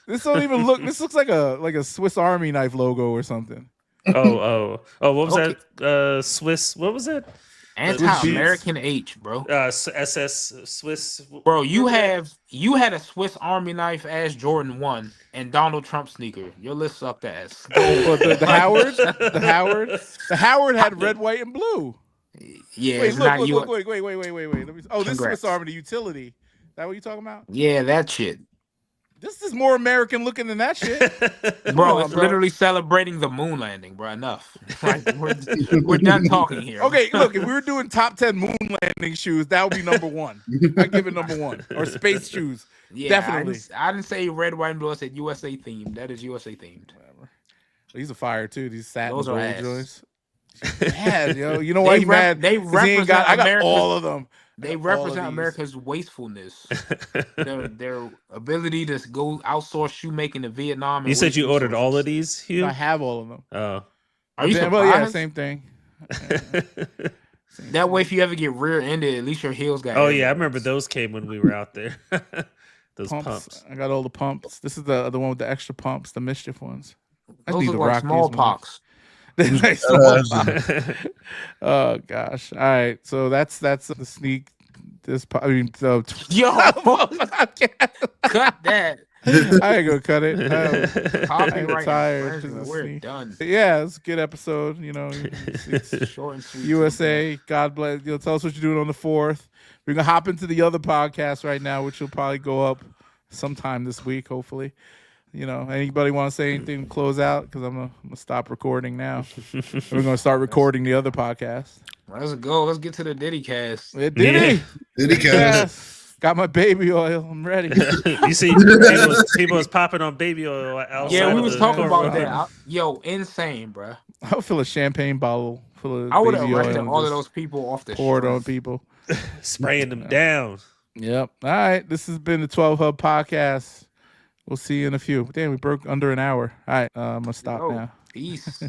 This don't even look. This looks like a Swiss Army knife logo or something. Oh! What was Okay. that? Swiss. What was that? Anti-American H, bro. SS Swiss. Bro, you had a Swiss Army knife as Jordan 1 and Donald Trump sneaker. Your list sucked ass. Well, the Howard had red, white, and blue. Yeah, Wait, it's not you. wait. Let me, oh, this is Congrats. Swiss Army, the utility. That what you talking about? Yeah, that shit. This is more American looking than that shit. Bro, on, it's bro. literally celebrating the moon landing, bro. Enough. Like, we're done talking here. Okay, look, if we were doing top 10 moon landing shoes, that would be number 1. I'd give it number 1. Or space shoes. Yeah, definitely. I didn't say red, white, and blue. I said USA themed. That is USA themed. Whatever. These are fire too. These satin Those are gold ass. joints. Mad, yo. You know why he mad? They 'Cause he ain't represent I got America's- all of them. They All of represent these. America's wastefulness. their ability to go outsource shoemaking to Vietnam. And You said waste you ordered all of resources. these, Hugh? I have all of them. Oh. Are you Yeah, surprised? well, yeah, same thing. That way, if you ever get rear-ended, at least your heels got. Oh yeah, I airbags. remember those came when we were out there. Those pumps. I got all the pumps. This is the one with the extra pumps, the mischief ones. I Those need look to like rock these smallpox. ones. Like smallpox. Oh gosh. All right. So that's the sneak. I mean, so Yo, I cut that. ain't gonna cut it. Copyright tired infringement. 'cause We're it's- done. Yeah, it's a good episode. You know, it's Short and sweet. USA. God bless. You'll tell us what you're doing on the 4th. We're gonna hop into the other podcast right now, which will probably go up sometime this week, hopefully. You know, anybody want to say anything to close out? Because I'm gonna stop recording now. We're gonna start recording the other podcast. Let's go. Let's get to the Diddy cast. It did. Did he catch? Yes. Got my baby oil. I'm ready. You see, people was popping on baby oil outside. Yeah, we of was the talking about courtroom. that. Yo, insane, bro. I'll fill a champagne bottle full of I would have baby oil arrested and all of just those people off the pour it on street. people. Spraying them down. Yep. All right. This has been the 12 Hub Podcast. We'll see you in a few. Damn, we broke under an hour. All right. I'm gonna stop Yo, now. Peace.